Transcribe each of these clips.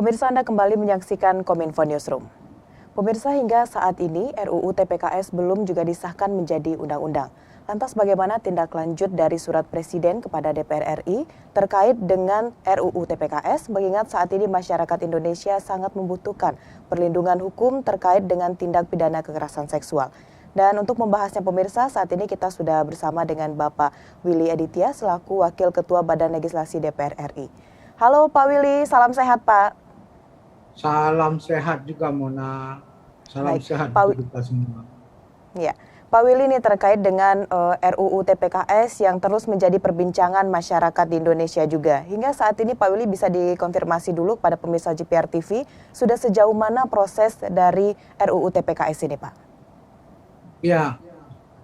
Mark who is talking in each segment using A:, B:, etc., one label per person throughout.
A: Pemirsa, Anda kembali menyaksikan Kominfo Newsroom. Pemirsa, hingga saat ini RUU TPKS belum juga disahkan menjadi undang-undang. Lantas bagaimana tindak lanjut dari surat Presiden kepada DPR RI terkait dengan RUU TPKS, mengingat saat ini masyarakat Indonesia sangat membutuhkan perlindungan hukum terkait dengan tindak pidana kekerasan seksual. Dan untuk membahasnya pemirsa, saat ini kita sudah bersama dengan Bapak Willy Aditya selaku Wakil Ketua Badan Legislasi DPR RI. Halo Pak Willy, salam sehat Pak.
B: Salam sehat juga Mona, salam
A: Baik,
B: sehat
A: Pak,
B: untuk kita semua.
A: ya. Pak Willy, ini terkait dengan RUU TPKS yang terus menjadi perbincangan masyarakat di Indonesia juga. Hingga saat ini Pak Willy bisa dikonfirmasi dulu pada pemirsa JPR TV, sudah sejauh mana proses dari RUU TPKS ini Pak?
B: Ya,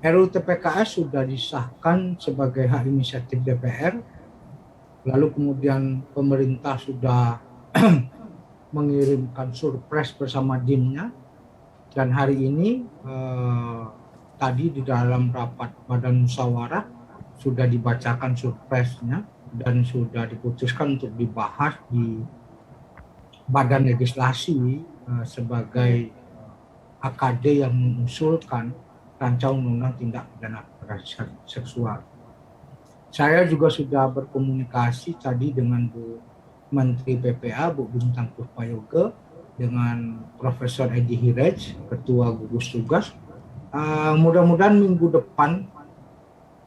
B: RUU TPKS sudah disahkan sebagai hak inisiatif DPR, lalu kemudian pemerintah sudah mengirimkan surpres bersama DIM-nya, dan hari ini tadi di dalam rapat Badan Musyawarah sudah dibacakan surpresnya dan sudah diputuskan untuk dibahas di Badan Legislasi sebagai AKD yang mengusulkan rancangan undang-undang tindak pidana kekerasan seksual. Saya juga sudah berkomunikasi tadi dengan Bu Menteri PPA, Bu Bintang Puspayoga, dengan Profesor Edi Hiraj, Ketua Gugus Tugas. Mudah-mudahan minggu depan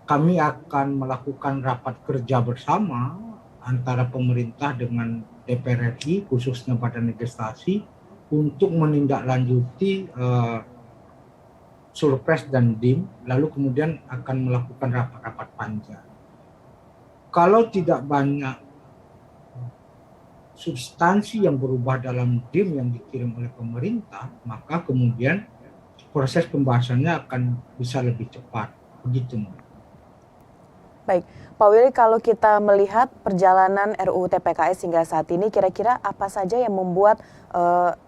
B: kami akan melakukan rapat kerja bersama antara pemerintah dengan DPR RI, khususnya Badan Legislasi, untuk menindaklanjuti surpres dan DIM, lalu kemudian akan melakukan rapat-rapat panja. Kalau tidak banyak substansi yang berubah dalam DIM yang dikirim oleh pemerintah, maka kemudian proses pembahasannya akan bisa lebih cepat. Begitu.
A: Baik, Pak Willy, kalau kita melihat perjalanan RUU TPKS hingga saat ini, kira-kira apa saja yang membuat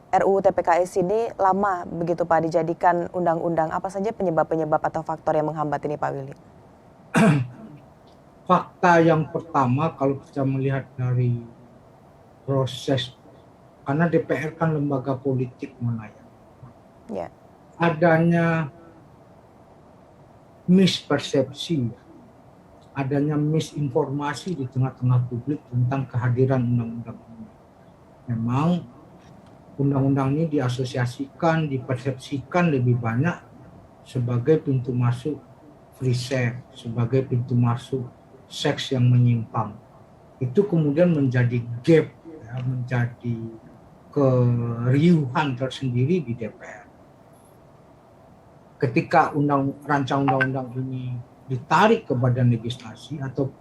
A: RUU TPKS ini lama begitu Pak dijadikan undang-undang? Apa saja penyebab-penyebab atau faktor yang menghambat ini Pak Willy?
B: Fakta yang pertama, kalau kita melihat dari proses, karena DPR kan lembaga politik menayang,
A: Ya.
B: adanya mispersepsi, adanya misinformasi di tengah-tengah publik tentang kehadiran undang-undang ini. Memang undang-undang ini diasosiasikan, dipersepsikan lebih banyak sebagai pintu masuk free sex, sebagai pintu masuk seks yang menyimpang. Itu kemudian menjadi gap, ya, menjadi keriuhan tersendiri di DPR. Ketika rancangan undang-undang ini ditarik ke Badan Legislasi, atau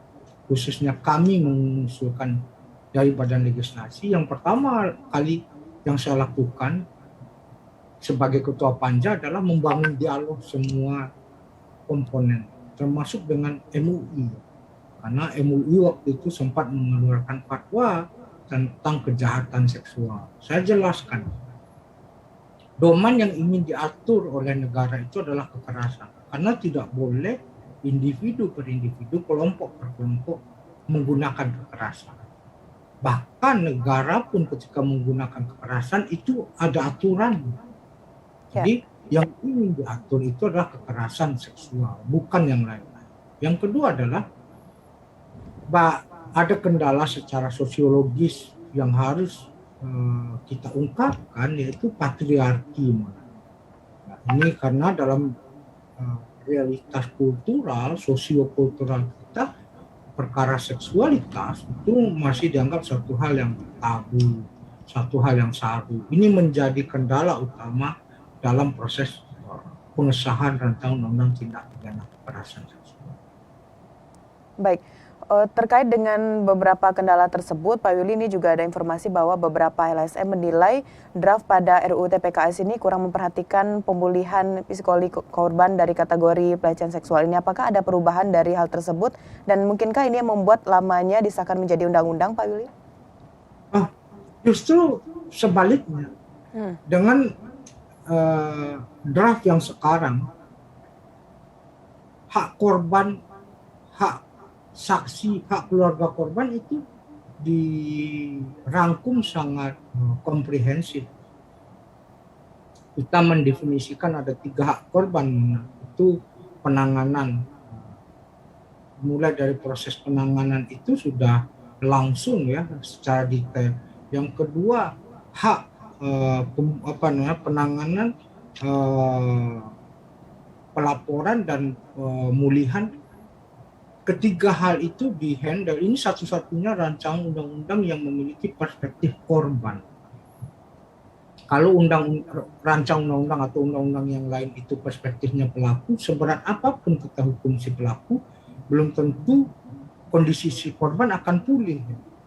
B: khususnya kami mengusulkan dari Badan Legislasi, yang pertama kali yang saya lakukan sebagai Ketua Panja adalah membangun dialog semua komponen, termasuk dengan MUI. Karena MUI waktu itu sempat mengeluarkan fatwa tentang kejahatan seksual. Saya jelaskan, domain yang ingin diatur oleh negara itu adalah kekerasan. Karena tidak boleh individu per individu, kelompok per kelompok menggunakan kekerasan. Bahkan negara pun ketika menggunakan kekerasan itu ada aturan. Jadi yang ingin diatur itu adalah kekerasan seksual, bukan yang lain-lain. Yang kedua adalah ada kendala secara sosiologis yang harus kita ungkapkan, yaitu patriarki. Nah, ini karena dalam realitas kultural, sosiokultural kita, perkara seksualitas itu masih dianggap satu hal yang tabu, satu hal yang saru. Ini menjadi kendala utama dalam proses pengesahan rancangan undang-undang tindak pidana kekerasan seksual.
A: Baik. Terkait dengan beberapa kendala tersebut, Pak Willy, ini juga ada informasi bahwa beberapa LSM menilai draft pada RUU TPKS ini kurang memperhatikan pemulihan psikologi korban dari kategori pelecehan seksual ini. Apakah ada perubahan dari hal tersebut dan mungkinkah ini yang membuat lamanya disahkan menjadi undang-undang, Pak Willy?
B: Justru sebaliknya, dengan draft yang sekarang, hak korban, hak saksi, hak keluarga korban itu dirangkum sangat komprehensif. Kita mendefinisikan ada 3 hak korban, itu penanganan. Mulai dari proses penanganan itu sudah langsung ya secara detail. Yang kedua, hak penanganan pelaporan dan pemulihan. Ketiga hal itu dihandle. Ini satu-satunya rancangan undang-undang yang memiliki perspektif korban. Kalau rancang undang-undang atau undang-undang yang lain itu perspektifnya pelaku, seberat apapun kita hukum si pelaku, belum tentu kondisi si korban akan pulih.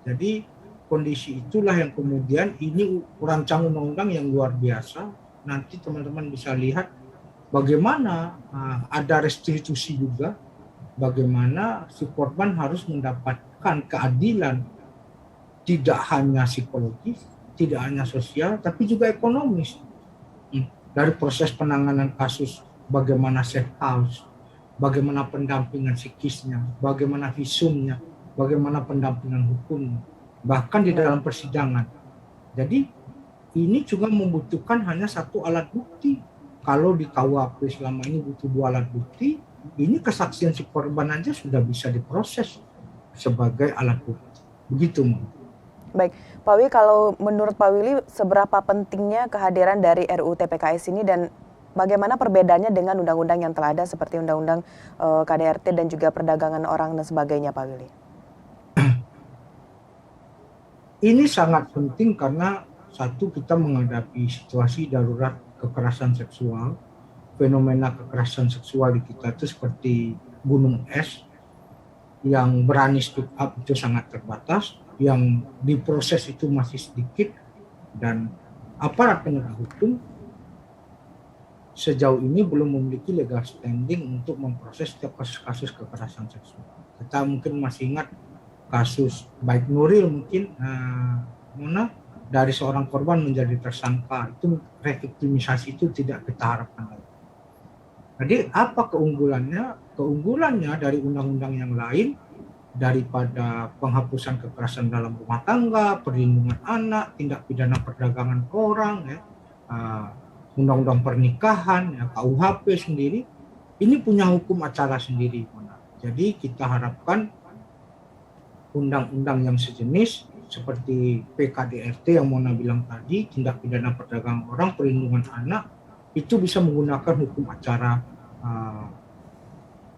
B: Jadi kondisi itulah yang kemudian ini rancang undang-undang yang luar biasa. Nanti teman-teman bisa lihat bagaimana ada restitusi juga, bagaimana si korban harus mendapatkan keadilan tidak hanya psikologis, tidak hanya sosial, tapi juga ekonomis. Dari proses penanganan kasus, bagaimana safe house, bagaimana pendampingan psikisnya, bagaimana visumnya, bagaimana pendampingan hukumnya, bahkan di dalam persidangan. Jadi ini juga membutuhkan hanya satu alat bukti. Kalau di KUHP selama ini butuh 2 alat bukti, ini kesaksian si korban aja sudah bisa diproses sebagai alat bukti. Begitu, Mbak.
A: Baik, Pak Willy, kalau menurut Pak Willy seberapa pentingnya kehadiran dari RUU TPKS ini dan bagaimana perbedaannya dengan undang-undang yang telah ada seperti undang-undang KDRT dan juga perdagangan orang dan sebagainya, Pak Willy?
B: Ini sangat penting karena satu, kita menghadapi situasi darurat kekerasan seksual. Fenomena kekerasan seksual di kita itu seperti gunung es, yang berani speak up itu sangat terbatas, yang diproses itu masih sedikit, dan aparat penegak hukum sejauh ini belum memiliki legal standing untuk memproses setiap kasus-kasus kekerasan seksual. Kita mungkin masih ingat kasus baik Nuril mungkin dari seorang korban menjadi tersangka, itu reviktimisasi itu tidak kita harapkan lagi. Jadi apa keunggulannya? Keunggulannya dari undang-undang yang lain, daripada penghapusan kekerasan dalam rumah tangga, perlindungan anak, tindak pidana perdagangan orang, undang-undang pernikahan, KUHP sendiri, ini punya hukum acara sendiri. Jadi kita harapkan undang-undang yang sejenis seperti PKDRT yang Mona bilang tadi, tindak pidana perdagangan orang, perlindungan anak, itu bisa menggunakan hukum acara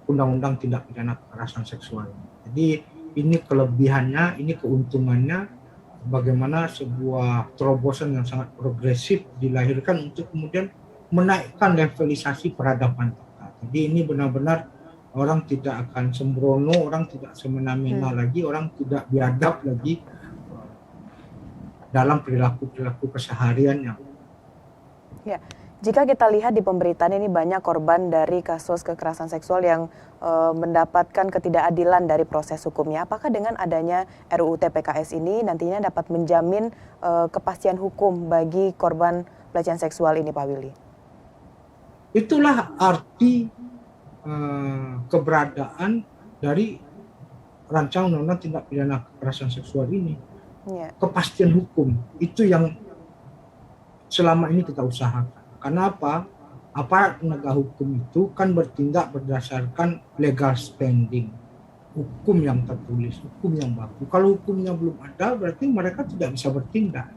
B: undang-undang tindak pidana kekerasan seksual. Jadi ini kelebihannya, ini keuntungannya, bagaimana sebuah terobosan yang sangat progresif dilahirkan untuk kemudian menaikkan levelisasi peradaban kita. Jadi ini benar-benar orang tidak akan sembrono, orang tidak semena-mena lagi, orang tidak biadab lagi dalam perilaku-perilaku kesehariannya.
A: Ya. Jika kita lihat di pemberitaan ini banyak korban dari kasus kekerasan seksual yang mendapatkan ketidakadilan dari proses hukumnya. Apakah dengan adanya RUU TPKS ini nantinya dapat menjamin kepastian hukum bagi korban pelecehan seksual ini, Pak Willy?
B: Itulah arti keberadaan dari rancangan undang-undang tindak pidana kekerasan seksual ini. Ya. Kepastian hukum itu yang selama ini kita usahakan. Karena apa? Aparat penegak hukum itu kan bertindak berdasarkan legal standing, hukum yang tertulis, hukum yang baku. Kalau hukumnya belum ada, berarti mereka tidak bisa bertindak.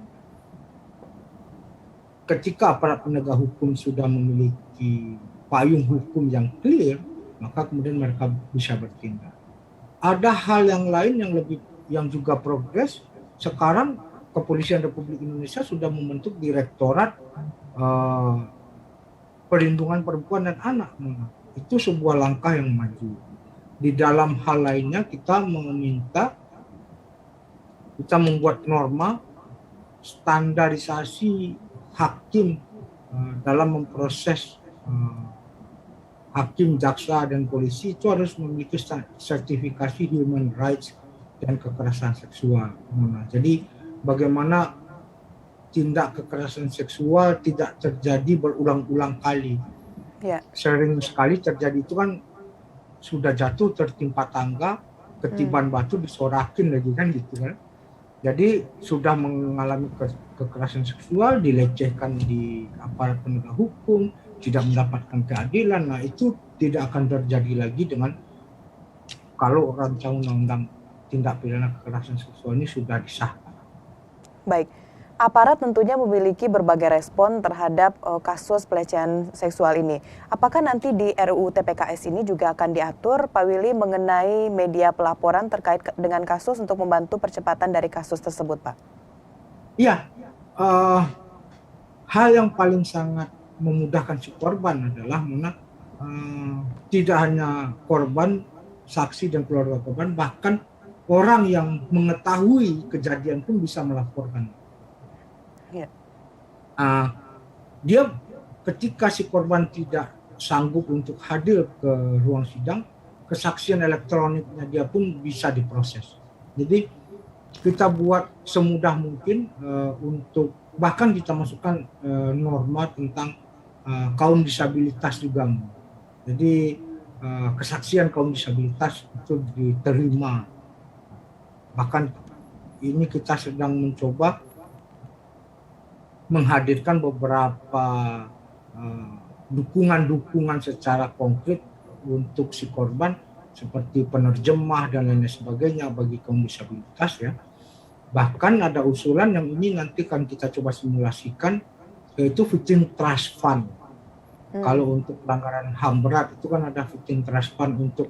B: Ketika aparat penegak hukum sudah memiliki payung hukum yang clear, maka kemudian mereka bisa bertindak. Ada hal yang lain yang juga progres. Sekarang Kepolisian Republik Indonesia sudah membentuk Direktorat Perlindungan Perempuan dan Anak. Itu sebuah langkah yang maju. Di dalam hal lainnya kita membuat norma standarisasi hakim dalam memproses hakim, jaksa, dan polisi itu harus memiliki sertifikasi human rights dan kekerasan seksual. Jadi bagaimana tindak kekerasan seksual tidak terjadi berulang-ulang kali. Ya. Sering sekali terjadi itu kan sudah jatuh tertimpa tangga, ketiban batu disorakin lagi kan gitu kan. Jadi sudah mengalami kekerasan seksual, dilecehkan di aparat penegak hukum, tidak mendapatkan keadilan. Nah, itu tidak akan terjadi lagi dengan kalau rancangan undang-undang tindak pidana kekerasan seksual ini sudah disahkan.
A: Baik, aparat tentunya memiliki berbagai respon terhadap kasus pelecehan seksual ini. Apakah nanti di RUU TPKS ini juga akan diatur, Pak Willy, mengenai media pelaporan terkait dengan kasus untuk membantu percepatan dari kasus tersebut, Pak?
B: Iya, hal yang paling sangat memudahkan si korban adalah tidak hanya korban, saksi dan keluarga korban, bahkan orang yang mengetahui kejadian pun bisa melaporkan.
A: Ya.
B: Dia ketika si korban tidak sanggup untuk hadir ke ruang sidang, kesaksian elektroniknya dia pun bisa diproses. Jadi kita buat semudah mungkin untuk bahkan kita masukkan norma tentang kaum disabilitas juga. Jadi kesaksian kaum disabilitas itu diterima. Bahkan ini kita sedang mencoba menghadirkan beberapa dukungan-dukungan secara konkret untuk si korban seperti penerjemah dan lain sebagainya bagi kaum disabilitas ya. Bahkan ada usulan yang ini nanti akan kita coba simulasikan, yaitu Victim Trust Fund. Kalau untuk pelanggaran HAM berat itu kan ada Victim Trust Fund, untuk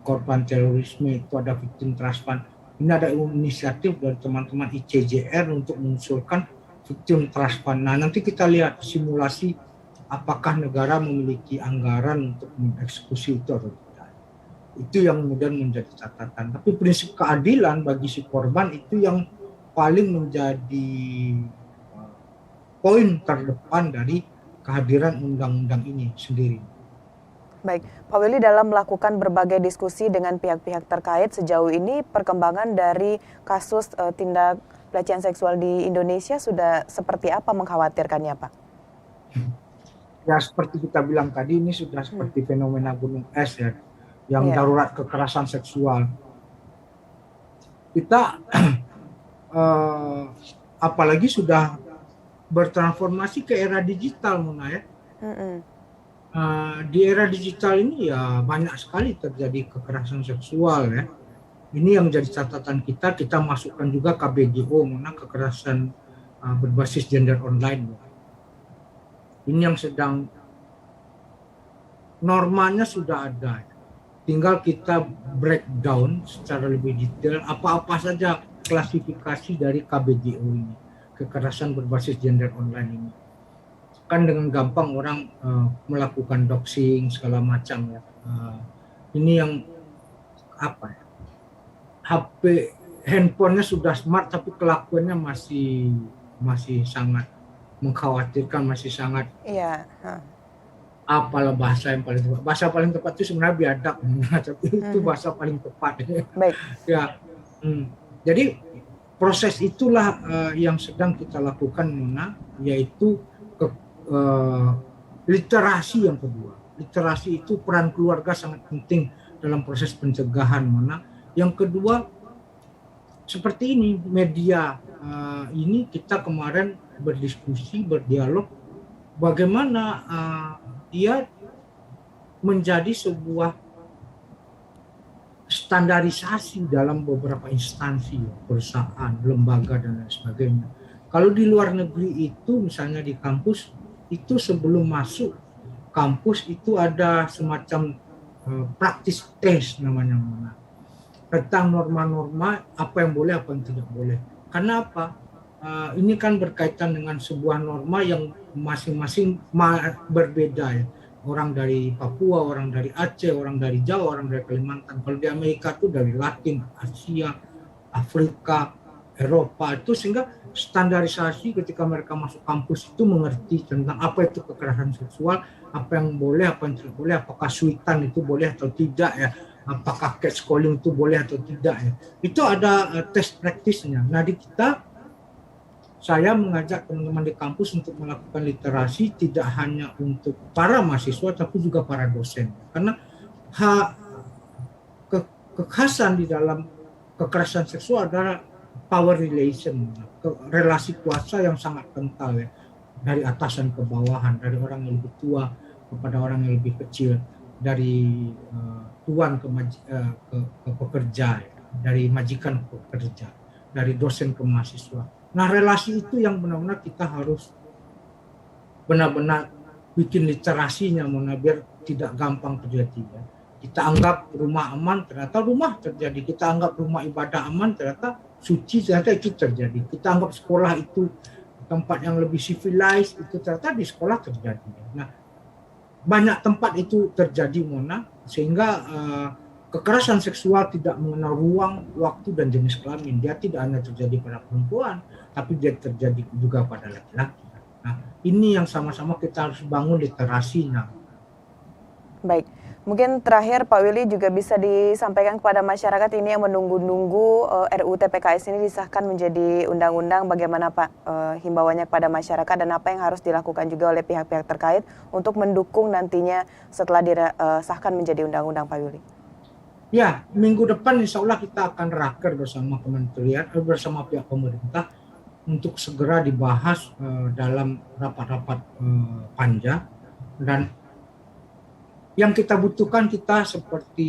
B: korban terorisme itu ada Victim Trust Fund. Ini ada inisiatif dari teman-teman ICJR untuk mengusulkan Victim Trust Fund. Nah, nanti kita lihat simulasi apakah negara memiliki anggaran untuk mengeksekusi itu atau tidak. Itu yang kemudian menjadi catatan. Tapi prinsip keadilan bagi si korban itu yang paling menjadi poin terdepan dari kehadiran undang-undang ini sendiri.
A: Baik, Pak Willy, dalam melakukan berbagai diskusi dengan pihak-pihak terkait sejauh ini perkembangan dari kasus tindak pelecehan seksual di Indonesia sudah seperti apa mengkhawatirkannya, Pak?
B: Ya seperti kita bilang tadi, ini sudah seperti fenomena gunung es ya, yang darurat kekerasan seksual. Kita apalagi sudah bertransformasi ke era digital, Mona ya. Di era digital ini ya banyak sekali terjadi kekerasan seksual ya. Ini yang jadi catatan kita masukkan juga KBGO, Mona, kekerasan berbasis gender online. Ini yang sedang normanya sudah ada. Tinggal kita breakdown secara lebih detail apa-apa saja klasifikasi dari KBGO ini, kekerasan berbasis gender online ini. Kan dengan gampang orang melakukan doxing segala macam ya. Ini yang apa ya? HP handphonenya sudah smart tapi kelakuannya masih sangat mengkhawatirkan, masih sangat apalah bahasa yang paling tepat. Bahasa paling tepat itu sebenarnya biadab, tapi itu bahasa paling tepat.
A: Baik.
B: Ya. Jadi proses itulah yang sedang kita lakukan, Mona, yaitu literasi yang kedua. Literasi itu peran keluarga sangat penting dalam proses pencegahan, Mona. Yang kedua, seperti ini media ini kita kemarin berdiskusi, berdialog, bagaimana dia menjadi sebuah standarisasi dalam beberapa instansi, perusahaan, lembaga dan lain sebagainya. Kalau di luar negeri itu misalnya di kampus itu sebelum masuk kampus itu ada semacam practice test namanya, tentang norma-norma apa yang boleh apa yang tidak boleh. Karena apa? Ini kan berkaitan dengan sebuah norma yang masing-masing berbeda ya. Orang dari Papua, orang dari Aceh, orang dari Jawa, orang dari Kalimantan. Kalau di Amerika itu dari Latin, Asia, Afrika, Eropa itu, sehingga standarisasi ketika mereka masuk kampus itu mengerti tentang apa itu kekerasan seksual, apa yang boleh, apa yang tidak boleh, apakah suitan itu boleh atau tidak ya, apakah catcalling itu boleh atau tidak ya. Itu ada test praktisnya. Nah di kita, saya mengajak teman-teman di kampus untuk melakukan literasi tidak hanya untuk para mahasiswa tapi juga para dosen. Karena kekhasan di dalam kekerasan seksual adalah power relation, relasi kuasa yang sangat kental ya, dari atasan ke bawahan, dari orang yang lebih tua kepada orang yang lebih kecil, dari tuan ke pekerja, ya, dari majikan ke pekerja, dari dosen ke mahasiswa. Nah, relasi itu yang benar-benar kita harus benar-benar bikin literasinya, biar tidak gampang terjadi. Ya. Kita anggap rumah aman, ternyata rumah terjadi. Kita anggap rumah ibadah aman, ternyata suci, ternyata itu terjadi. Kita anggap sekolah itu tempat yang lebih civilized, itu ternyata di sekolah terjadi. Nah, banyak tempat itu terjadi, Mona, sehingga kekerasan seksual tidak mengenal ruang, waktu, dan jenis kelamin. Dia tidak hanya terjadi pada perempuan, tapi dia terjadi juga pada laki-laki. Nah, ini yang sama-sama kita harus bangun literasinya.
A: Baik, mungkin terakhir Pak Willy juga bisa disampaikan kepada masyarakat ini yang menunggu-nunggu RUU TPKS ini disahkan menjadi undang-undang, bagaimana Pak himbauannya kepada masyarakat dan apa yang harus dilakukan juga oleh pihak-pihak terkait untuk mendukung nantinya setelah disahkan menjadi undang-undang, Pak Willy.
B: Ya, minggu depan insya Allah kita akan raker bersama kementerian, bersama pihak pemerintah untuk segera dibahas dalam rapat-rapat panja. Dan yang kita butuhkan, kita seperti,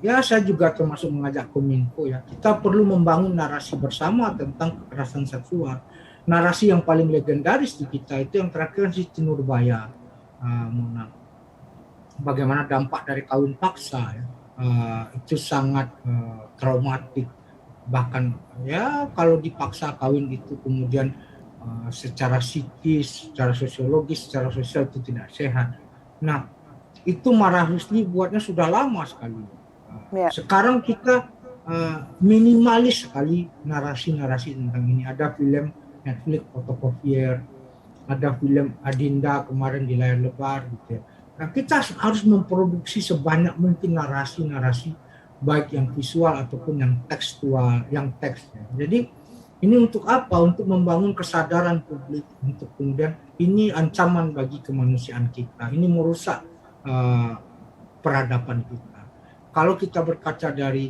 B: ya saya juga termasuk mengajak Kominfo ya, kita perlu membangun narasi bersama tentang kekerasan seksual. Narasi yang paling legendaris di kita itu yang terakhir Siti Nurbaya, bagaimana dampak dari kawin paksa ya. Itu sangat traumatik, bahkan ya kalau dipaksa kawin itu kemudian secara psikis, secara sosiologis, secara sosial itu tidak sehat. Nah, itu Marah Husni buatnya sudah lama sekali. Sekarang kita minimalis sekali narasi-narasi tentang ini. Ada film Netflix Fotokopier, ada film Adinda kemarin di layar lebar gitu ya. Nah, kita harus memproduksi sebanyak mungkin narasi-narasi, baik yang visual ataupun yang tekstual, yang teksnya. Jadi ini untuk apa? Untuk membangun kesadaran publik, untuk kemudian ini ancaman bagi kemanusiaan kita. Ini merusak peradaban kita. Kalau kita berkaca dari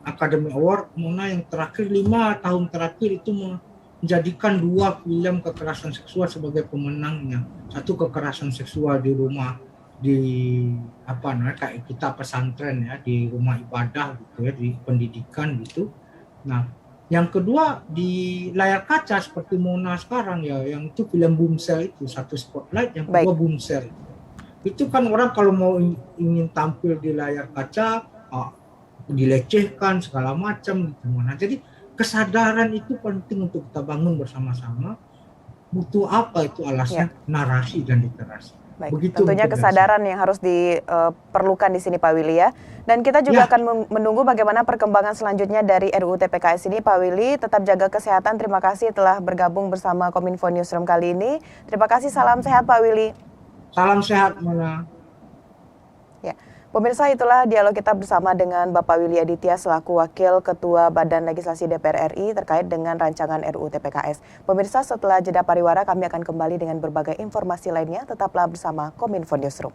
B: Academy Award, Mona, yang terakhir 5 tahun terakhir itu menjadikan 2 film kekerasan seksual sebagai pemenangnya. Satu kekerasan seksual di rumah, kayak kita pesantren ya, di rumah ibadah gitu ya, di pendidikan gitu. Nah, yang kedua di layar kaca seperti Mona sekarang ya, yang itu film Boomshell itu, satu Spotlight, yang kedua Boomshell. Itu kan orang kalau mau ingin tampil di layar kaca dilecehkan segala macam gitu. Nah, jadi kesadaran itu penting untuk kita bangun bersama-sama. Butuh apa itu alasnya? Narasi dan literasi.
A: Baik, begitu tentunya kesadaran yang harus diperlukan di sini, Pak Willy ya. Dan kita juga akan menunggu bagaimana perkembangan selanjutnya dari RUU TPKS ini, Pak Willy. Tetap jaga kesehatan. Terima kasih telah bergabung bersama Kominfo Newsroom kali ini. Terima kasih. Salam sehat, Pak Willy.
B: Salam sehat, Mona.
A: Ya. Pemirsa, itulah dialog kita bersama dengan Bapak Willy Aditya selaku Wakil Ketua Badan Legislasi DPR RI terkait dengan rancangan RUU TPKS. Pemirsa, setelah jeda pariwara kami akan kembali dengan berbagai informasi lainnya. Tetaplah bersama Kominfo Newsroom.